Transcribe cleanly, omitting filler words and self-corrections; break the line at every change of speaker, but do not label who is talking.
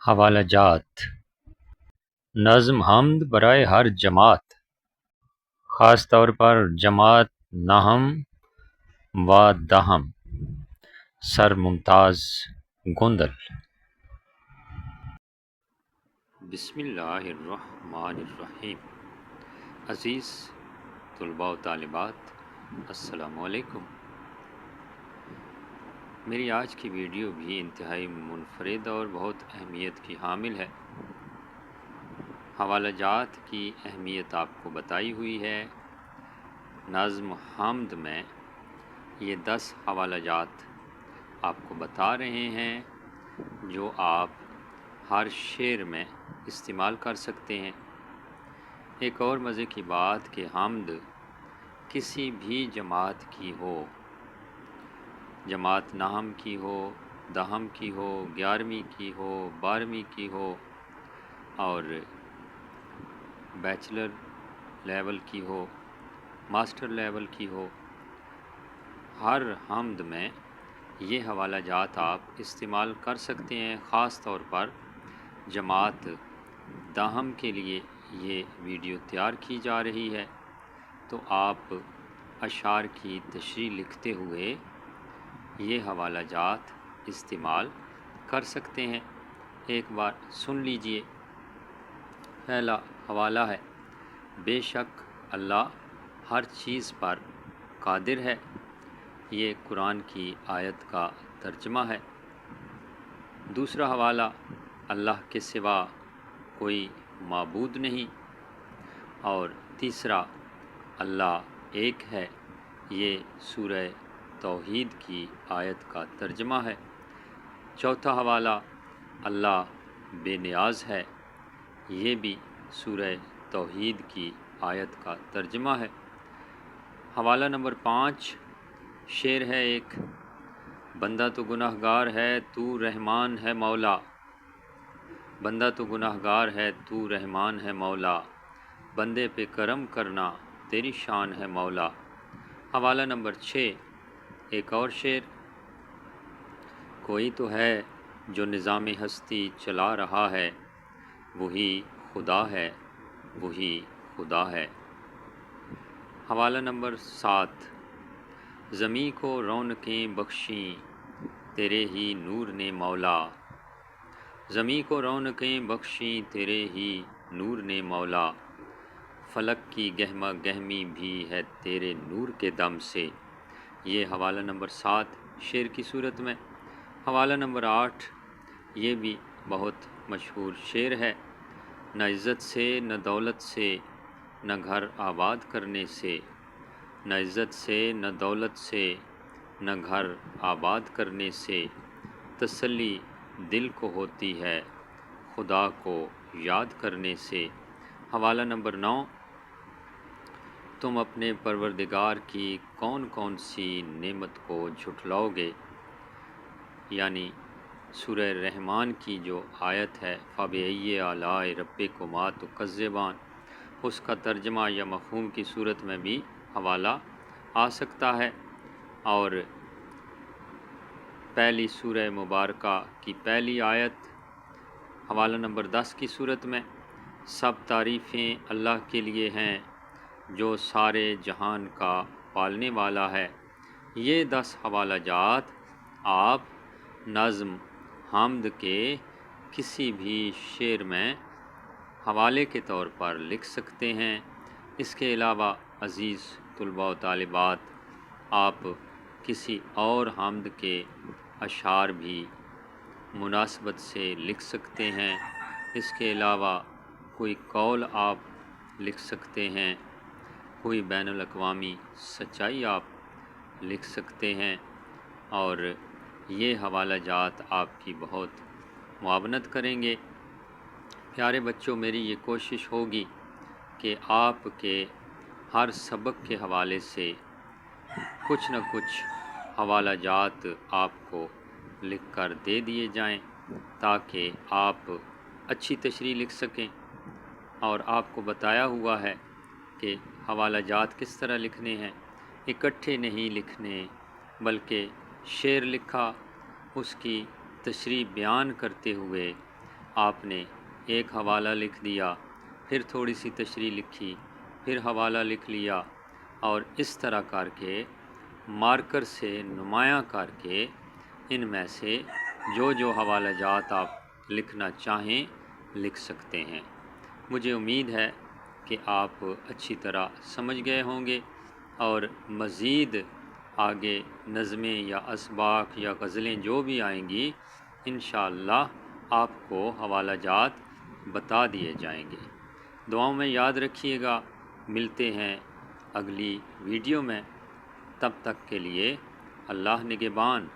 حوالہ جات: نظم حمد برائے ہر جماعت، خاص طور پر جماعت نہم و دہم۔ سر ممتاز گوندل۔ بسم اللہ الرحمن الرحیم۔ عزیز طلباء و طالبات، السلام علیکم۔ میری آج کی ویڈیو بھی انتہائی منفرد اور بہت اہمیت کی حامل ہے۔ حوالہ جات کی اہمیت آپ کو بتائی ہوئی ہے۔ نظم حمد میں یہ 10 حوالہ جات آپ کو بتا رہے ہیں جو آپ ہر شعر میں استعمال کر سکتے ہیں۔ ایک اور مزے کی بات کہ حمد کسی بھی جماعت کی ہو، جماعت نہم کی ہو، دہم کی ہو، 11ویں کی ہو، 12ویں کی ہو اور بیچلر لیول کی ہو، ماسٹر لیول کی ہو، ہر حمد میں یہ حوالہ جات آپ استعمال کر سکتے ہیں۔ خاص طور پر جماعت دہم کے لیے یہ ویڈیو تیار کی جا رہی ہے، تو آپ اشعار کی تشریح لکھتے ہوئے یہ حوالہ جات استعمال کر سکتے ہیں۔ ایک بار سن لیجئے۔ پہلا حوالہ ہے: بے شک اللہ ہر چیز پر قادر ہے۔ یہ قرآن کی آیت کا ترجمہ ہے۔ دوسرا حوالہ: اللہ کے سوا کوئی معبود نہیں۔ اور تیسرا: اللہ ایک ہے۔ یہ سورہ توحید کی آیت کا ترجمہ ہے۔ چوتھا حوالہ: اللہ بے نیاز ہے۔ یہ بھی سورہ توحید کی آیت کا ترجمہ ہے۔ حوالہ نمبر 5 شعر ہے ایک: بندہ تو گناہ گار ہے تو رحمان ہے مولا، بندہ تو گناہ گار ہے تو رحمان ہے مولا، بندے پہ کرم کرنا تیری شان ہے مولا۔ حوالہ نمبر 6 ایک اور شعر: کوئی تو ہے جو نظام ہستی چلا رہا ہے، وہی خدا ہے، وہی خدا ہے۔ حوالہ نمبر 7 زمیں کو رونقیں بخشیں تیرے ہی نور نے مولا، زمیں کو رونقیں بخشیں تیرے ہی نور نے مولا، فلک کی گہما گہمی بھی ہے تیرے نور کے دم سے۔ یہ حوالہ نمبر 7 شعر کی صورت میں۔ حوالہ نمبر 8 یہ بھی بہت مشہور شعر ہے: نہ عزت سے نہ دولت سے نہ گھر آباد کرنے سے، نہ عزت سے نہ دولت سے نہ گھر آباد کرنے سے، تسلی دل کو ہوتی ہے خدا کو یاد کرنے سے۔ حوالہ نمبر 9 تم اپنے پروردگار کی کون کون سی نعمت کو جھٹلاؤ گے، یعنی سورہ رحمان کی جو آیت ہے فَبِأَيِّ آلَاءِ رَبِّكُمَا تُكَذِّبَانِ، اس کا ترجمہ یا مفہوم کی صورت میں بھی حوالہ آ سکتا ہے۔ اور پہلی سورہ مبارکہ کی پہلی آیت حوالہ نمبر 10 کی صورت میں: سب تعریفیں اللہ کے لیے ہیں جو سارے جہان کا پالنے والا ہے۔ یہ 10 حوالہ جات آپ نظم حمد کے کسی بھی شعر میں حوالے کے طور پر لکھ سکتے ہیں۔ اس کے علاوہ عزیز طلباء و طالبات، آپ کسی اور حمد کے اشعار بھی مناسبت سے لکھ سکتے ہیں۔ اس کے علاوہ کوئی قول آپ لکھ سکتے ہیں، کوئی بین الاقوامی سچائی آپ لکھ سکتے ہیں، اور یہ حوالہ جات آپ کی بہت معاونت کریں گے۔ پیارے بچوں، میری یہ کوشش ہوگی کہ آپ کے ہر سبق کے حوالے سے کچھ نہ کچھ حوالہ جات آپ کو لکھ کر دے دیے جائیں تاکہ آپ اچھی تشریح لکھ سکیں۔ اور آپ کو بتایا ہوا ہے کہ حوالہ جات کس طرح لکھنے ہیں، اکٹھے نہیں لکھنے، بلکہ شعر لکھا، اس کی تشریح بیان کرتے ہوئے آپ نے ایک حوالہ لکھ دیا، پھر تھوڑی سی تشریح لکھی، پھر حوالہ لکھ لیا، اور اس طرح کر کے مارکر سے نمایاں کر کے ان میں سے جو حوالہ جات آپ لکھنا چاہیں لکھ سکتے ہیں۔ مجھے امید ہے کہ آپ اچھی طرح سمجھ گئے ہوں گے، اور مزید آگے نظمیں یا اسباق یا غزلیں جو بھی آئیں گی انشاءاللہ آپ کو حوالہ جات بتا دیے جائیں گے۔ دعاؤں میں یاد رکھیے گا، ملتے ہیں اگلی ویڈیو میں، تب تک کے لیے اللہ نگہبان۔